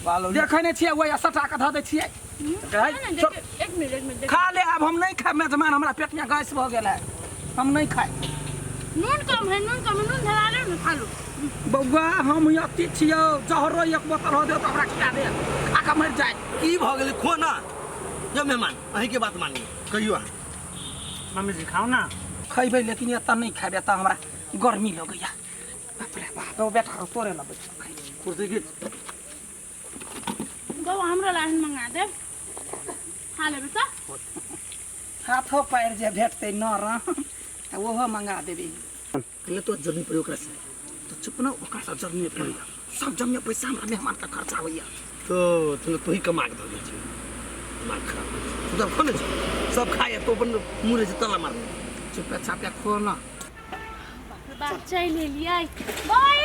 देखे नहीं छियै वही सटा के धऽ दै छियै एक मिनट खा ले अब हम नहीं खाए मेजमान हमरा पेट में गैस भ गेल है हम नहीं खाए नून कम है नून धरा ले ना खा लो बौआ हम अति छियौ जहरो एक बोतल हो दे तो हमरा खिला दे खा के मर जाए की भ गेलै खो ना जब मेहमान अहीं के बात मानिए कहियो मम्मी जी खाओ ना खैबै लेकिन एता नहीं खाबे एता हमरा गर्मी लगैया बाप रे बाप ओ बेटा तोरे लबै कुर्सी की बाबा हमरा लाइन मंगा दे खा ले बेटा हाथों पैर जे भेटतै न रह त ओहो मंगा देबी ले तो जर्नी पड़ी ओकरा से तो चुप न ओकरा से जर्नी पड़ी सब जमे पैसा हमरा मेहमान का खर्चा होइया तो तुम तो ही कमा के दे छी दिमाग खराब तू तो खोने छ सब खाए तो अपन मुरे से तला मार चुप चापे खो न बात चल लिया बाय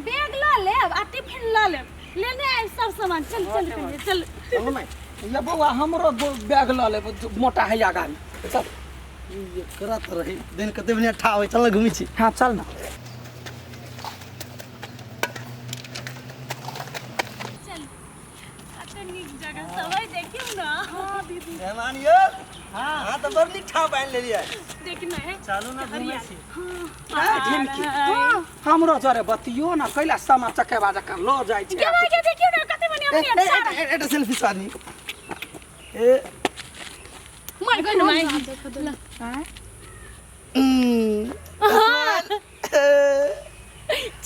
बैग ला ले अब आ टिफिन ला ले लेने आए सब सामान चल चल चल मैं ये बौआ हमरो बैग ल ले मोटा है आगा चल ये करत रही दिन कते बने ठा होय चल घूमी छी हां चल ना चल अतनी जगह सवाई देखियो ना हां दीदी मेहमान ये हां तो बड़ निक ठा बांध ले लिया देखना है चलो ना घूमे छी हां ढिमकी हमरो जरे बतियो ना कैला सामा चकेबा जका लो जाय छै के देखियो ना कते बने अपने अच्छा एटा सेल्फी सानी ए मर गई ना माई हां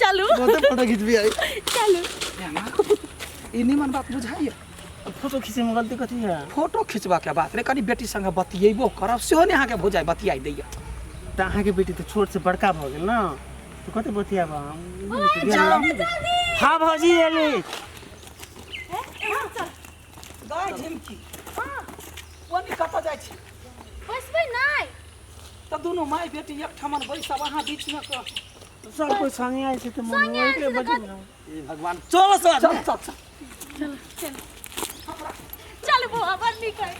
चलो फोटो खींच भी आई चलो इनी मन बात बुझाइए फोटो खींचे में गलती कथी है फोटो खिंचबा के बात रे कनी बेटी संगे बतियेबो करब सेहो ने अहाँ के बुझाइ बतियाई दैया त अहाँ के बेटी तो छोट से बड़का भ गेल ना तो कते बतियाब हां भौजी एली गाय झिमकी हां ओनी कत जाय छी बस भाई नहीं त दोनों माय बेटी एक ठमन बैसा वहां बीच में क सब कोई संगे आए थे तो मन ओकरे बजे ए भगवान चलो सर चल चल चल चल वो अब निकल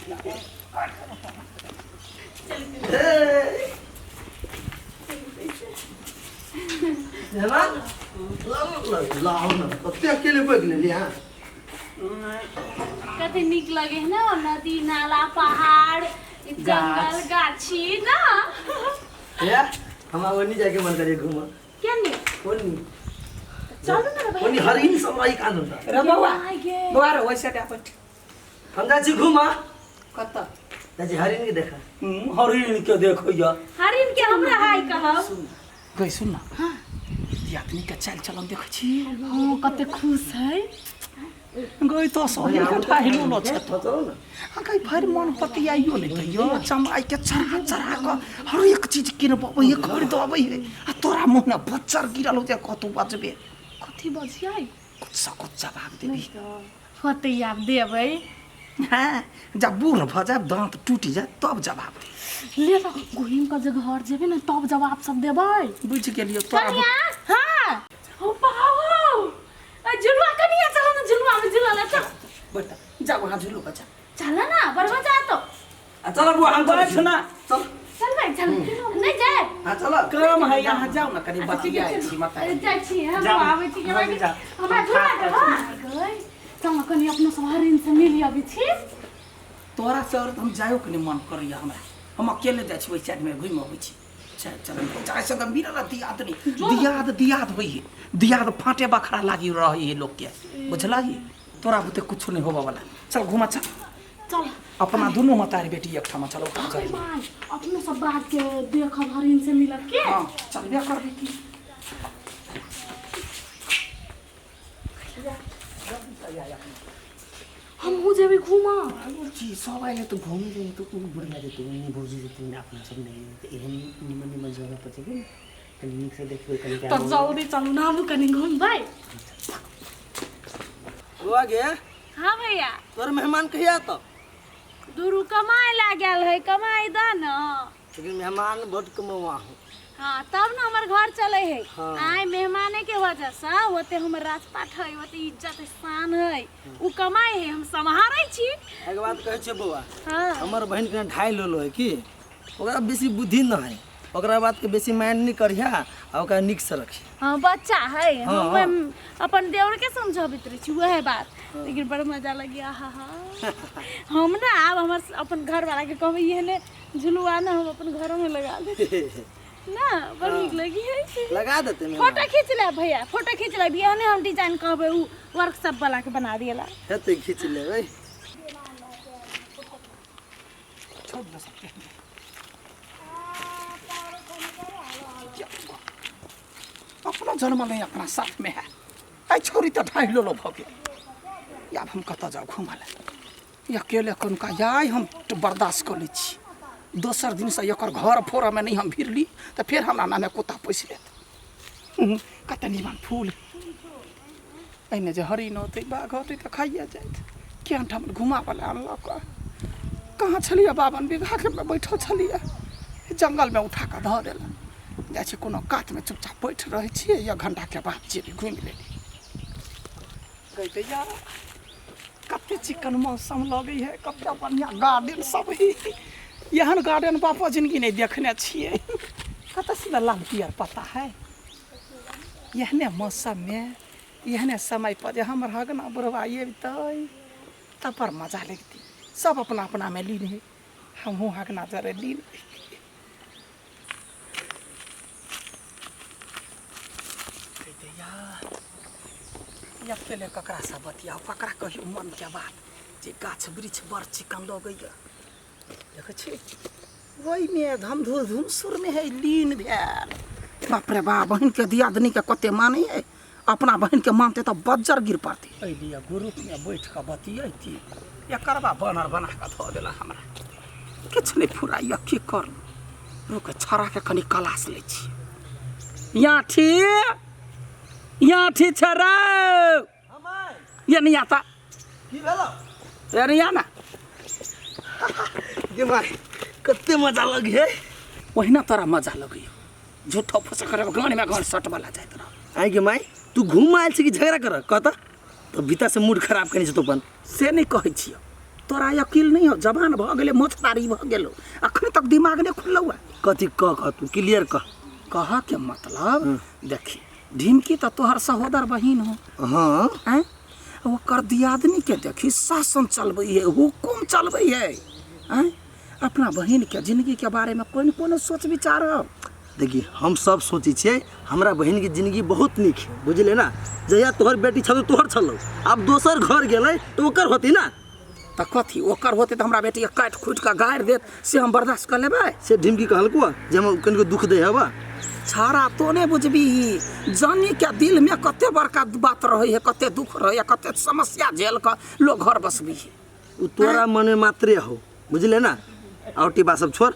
मेहमान लाओ ना कते अकेले बैग ले लिया कते निक लगे है ना नदी नाला पहाड़ जंगल गाछी ना या हम वनी जाके मन करे घूम क्या नहीं वनी चलो ना भाई वनी हर इन समय कानून था रे बौआ रे वैसे दे अपन हम जा छी घूमा कत जा हरिन के देखा हरिन के देखैया हरिन के हमरा हाय कहब गई सुन ना हां यातनी के चल चलन देख छी हां कते खुश है गई तो सोनी के ठाहिलो न छ चलो ना कई भर मन पतियाइयो नहीं कहियो चमाई के चरा चरा क हर एक चीज किनबो ये खरीद अबै है आ तोरा मुंह में बच्चर गिरल होते कतौ बचबे कथी बजियाई कुछ जवाब देबी होते याद देबै हां जब बूढ़ भ जाए दांत टूट जाए तब जवाब दे ले लो गोहिम का जगह घर जेबे ना तब जवाब सब देबै बुझ गेलियो तोरा हां हो पाओ झुलवा कनिया चलो ना झुलवा में झूला ले चल बेटा जा वहां झूलो बचा चल ना बरवा जा तो चलो बुआ हम बोले छ ना चल चल भाई चल नहीं जाए हां चलो काम है यहाँ जाओ ना कनी बतियाई छी मत जाय छी हम आबै छी हमरा झूला के गई चल कनी अपना सवारिन से मिल आबै छी तोरा से और हम जायो कनी मन करिया हमरा हम अकेले जाय छी ओइ साइड में घुम आबै छी चल चल जाय से त मिलल दियाद नहीं दियाद होई है दियाद फाटे बखरा लागी रही है लोग के बुझला ही तोरा बुते कुछ नहीं होबा वाला चल घुमा चल चल अपना दोनों मतारी बेटी एक ठाम चलो भाई अपने सब बात के देख हरिन से मिलत के हां चल बे कर बेटी हम हो जेबे घुमा जी सब आइले तो घूम जाए तो कोई बुढ़िया जे तो नहीं भौजी जे तुम अपना सब नहीं एहन निमन जगह पर जेबे कनी नीक से देखबे कनी तो जल्दी चलू ना हम कनी घूम भाई हुआ गे हां भैया तोर मेहमान कहिया तो दूरू कमाए ला गेल है कमाई दा न लेकिन मेहमान बहुत कमवा हो हाँ तब ना हमार घर चले है हाँ। आए मेहमाने के वजह से होते हमर राजपाट है होते इज्जत शान है उ कमाई है हम संभारै छी एक बात कहै छै बौआ हाँ हमर बहन के ढाई लोलो है कि ओकरा बेसी बुद्धि न है ओकरा बात के बेसी माइंड नहीं करिया आ ओकरा निक से रखी। हाँ बच्चा है हाँ, हम अपन देवर के समझाबित रही छी वह बात, लेकिन बड़ा मजा लगिया। हा हम ना अब हमर अपन घर वाला के कहबे ये ने झुलुआ ना हम अपन घरों में लगा दे ना, बड़ नीक लगी है। लगा देते मैं फोटो खींच ले भैया, फोटो खींच ले बियाह ने हम डिजाइन कहबे उ वर्कशॉप वाला के बना दिएला। हेते खींच लेबै। छोड़ दे सकते हैं। अपना जन्म नहीं अपना साथ में है। आई छोरी तो 2.5 लो भगे। या हम कत जाओ घूमले अकेले कनका याय हम तो बर्दाश्त कर ली छी। दोसर दिन से एकर घर फोरा में नहीं हम भिरली तो फिर हमरा नामे कुत्ता पोस लेत। कत निमन फूल एने जे हरिन होते बाघ होते तो खाइए जाए। क्या हम घुमा वाला अनलक कहाँ छलिए 52 बीघा के में बैठल छलिए जंगल में उठा के धऽ देला। जाइ छी कोनो कात में चुपचाप बैठ रहे छिए 1 घंटा के बाद जेबी घुमि लेली। कहते यार कते चिकन मौसम लगे है, कते बढ़िया गार्डन सब है। यहन गार्डन बापा जिंदगी नहीं देखने छिए। कत से लाल पियर पता है। यहने मौसम में यहने समय पर जे हमर हगना बुढ़वा अबितै तब पर मजा लगती। सब अपना अपना में लीन है, हमहूँ हगना जरे लीन। अकेले ककरा से बतियाओ, ककरा कहियो मन के बात जे गाछ वृक्ष बड़ चिकन लगैया। देखे छी वही में धमधुम सुर में है लीन भेल। बाप रे बाप, बहन के दियादनी के कते माने है, अपना बहन के मानते तो बज्जर गिर पड़ती। अलिए ग्रुप में बैठ के बतियैती एकर बा बनर बना के धऽ देला हमरा। किछ नहीं फुराइया की कर रुक छड़ा के कनी क्लास ले छी। यहाँ ठीक छड़ा ये नहीं आता की भेलो ये नहीं आना। ये माय कते मजा लगे है। वही ना तोरा मजा लगे झूठो फसा करे गान में गान सट वाला जाए तोरा। आई के माय तू घूम आयल छी कि झगड़ा कर कहता तो भीतर से मूड खराब करनी तो अपन से नहीं कहै छियो। तोरा अकील नहीं हो, जवान भ गेले मोछदारी भ गेलो, अखन तक दिमाग नहीं खुललौ है। कथी कह तू क्लियर कह के मतलब देखी ढिमकी तो तोहर सहोदर बहिन हो। हाँ हैं ओकर दियादनी के देखी शासन चलबै है, हुकुम चलबै है। हैं अपना बहिन के जिंदगी के बारे में कोन सोच विचार हो। देखिए हम सब सोची छे हमरा बहन की जिंदगी बहुत निक है, बुझले ना। जहिया तोहर बेटी छलो तोहर छलो, अब दोसर घर गेलै तो ओकर होती ना। तो कथी ओकर होते तो हमरा बेटी के काट खूट के गाड़ देत से हम बर्दाश्त कर लेबै। से ढिमकी कहलको जे हम कनिको दुख दे हवा छाड़ा तो नहीं बुझबी जानी के दिल में कते बड़का बात रहे है, कते दुख रहे है, कते समस्या झेल कर लोग घर बसबी है। उ तोरा मने मात्रे हो, बुझले ना। औटी बात सब छोड़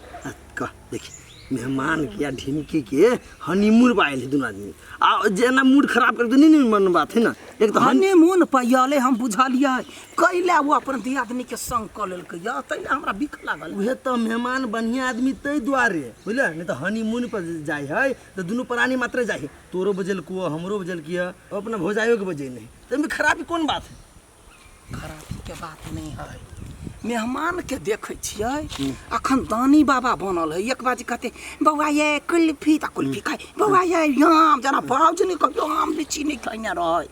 कह देखी मेहमान के या ढिमकी के हनीमून पायल है दोनों आदमी आ जेना मूड खराब कर नहीं मन बात है ना। एक तो हनीमून पयले हम बुझलिए कैले वो अपन दियादनी के संग क लेलकै या तैले हमरा बिख लागल। उहे तो मेहमान बढ़िया आदमी तै द्वारे बुझले नहीं तो हनीमून पर जाय है तो दोनों प्राणी मात्र जाय है। तोरो बजल को हमरो बजल किया अपना भौजाइयो के बजे नहीं तो खराबी कौन बात है। खराबी के बात नहीं है, मेहमान के देखे छियै अखन दानी बाबा बनल है। एक बाजी कहते बौआ ये कुल्फी त कुल्फी खाए, बौआ ये आम जना बाबूजी नहीं कहियो आम लीची नहीं खाइने रहे।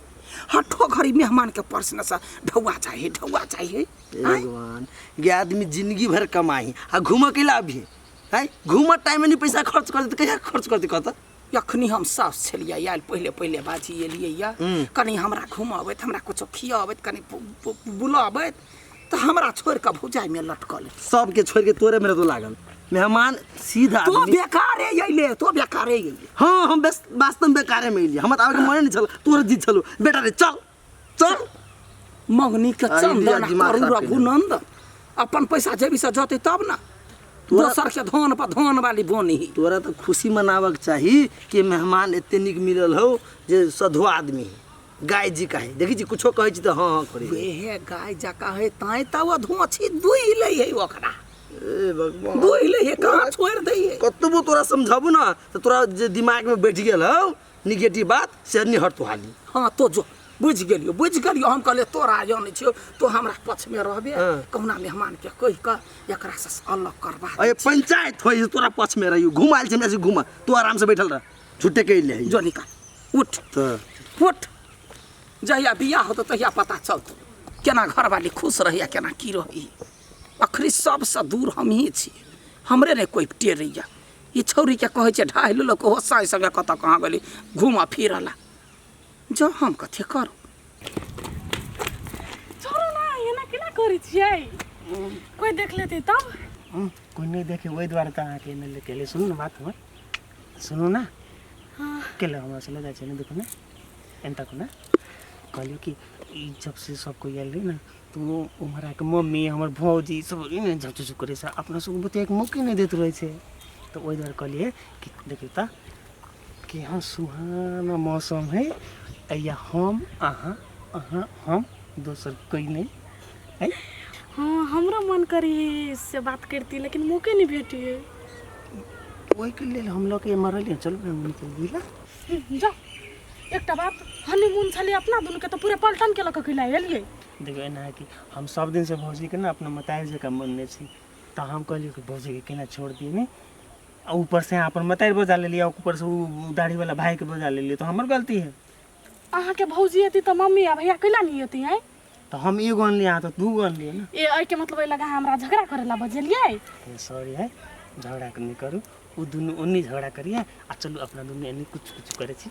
हठो घड़ी मेहमान के प्रश्न से ढौआ चाहिए भगवान ये आदमी जिंदगी भर कमाई आ घूम के ला भी है घूम टाइम में नहीं पैसा खर्च कर दे कहिया खर्च कर दे कहता। यखनी हम सास छलिए आयल पहले बाजी एलिए या कनी हमरा घुमाबैत हमरा कुछ खियाबैत कनी बुलाबैत तो हमरा छोड़ के भुजाई में लटकल सब के छोड़ के तोरे मेरे तो लागल मेहमान सीधा तो बेकार है यले तो बेकार है यले। हाँ हम वास्तव में बेकार में हम आवे के मन नहीं चल तोरे जीत चलो बेटा रे चल चल मंगनी के चंदन करू रघुनंदन अपन पैसा जेबी से जते तब ना दोसर के धन पर धन वाली बोनी। तोरा तो खुशी मनावक चाहिए कि मेहमान एते निक मिलल हो जे सधु आदमी गाय जी कहे देखी जी कुछो कहे छी तो हाँ हाँ करी हे गाय जा कहे ताई तव धोछी दुई ले है ओकरा ए भगवान दुई ले है कहां छोड़ दई है। कतबो तोरा समझाबू ना तो तोरा जे दिमाग में बैठ गेल हो निगेटिव बात से नहीं हट तो हाली। हां तो जो बुझ गेलियो हम कहले तोरा जाने छियो तो हमरा पक्ष में रहबे कहुना मेहमान के कहि क एकरा से अलग करबा अरे पंचायत होई तोरा पक्ष में रहियो घुमाइल छै मैं घुमा तू आराम से बैठल रह छुट्टे के ले जो निकाल उठ उठ जहिया बियाह होतो तहिया पता चलतो केना घरवाली खुश रहिया केना की रही अखरी सबसे दूर हम ही छी हमरे ने कोई टेरैया ई छौरी के कहै छै ढाई लोक होसा संगे कत कहाँ गेली घुमा फिरला जो हम कथे करू छोड़ो ना एना केना करै छियै कोई देख लेते तब कोई नहीं देखे वही द्वारा तो आके ने लेके ले सुनो ना बात हमर सुनो ना हाँ केले हमरा से लगा छै ने देखो ना एंता को ना कहलियो कि ई जब से सब कोई आइल रही ना तो हमारा के मम्मी हमर भौजी सब ने झचु करे से अपना सब बते एक मौके नहीं देत रहे छै तो वही द्वारा कहलिए कि देखियो ता कि हाँ सुहाना मौसम है या हम हम दोसर कोई नहीं है हाँ हमरा मन करी से बात करती लेकिन मौके नहीं भेटी वही के लिए हम लोग के मरल चलो ना निकल दिला जा एकटा बात हनीमून छली अपना दुनु के तो पूरे पलटन के लक खिला एलिए देखो एना है कि हम सब दिन से भौजी के ना अपना मताई से का मन छी तो हम कहलिए कि भौजी के केना छोड़ दिए नहीं ऊपर से अपन मताई बजा ले लिया ऊपर से वो दाढ़ी वाला भाई के बजा ले लिया तो हमर गलती है अहाँ के भौजी हती तो मम्मी आ भैया कैला नहीं होती है तो हम एगो अन लिया तो दू अन लिए ना ए आई के मतलब लगा हमरा झगड़ा करेला बजलिए सॉरी है झगड़ा नहीं करू वो दुनू ओन्नी झगड़ा करिए आ चलू अपना दुनू एन्नी कुछ कुछ करे छी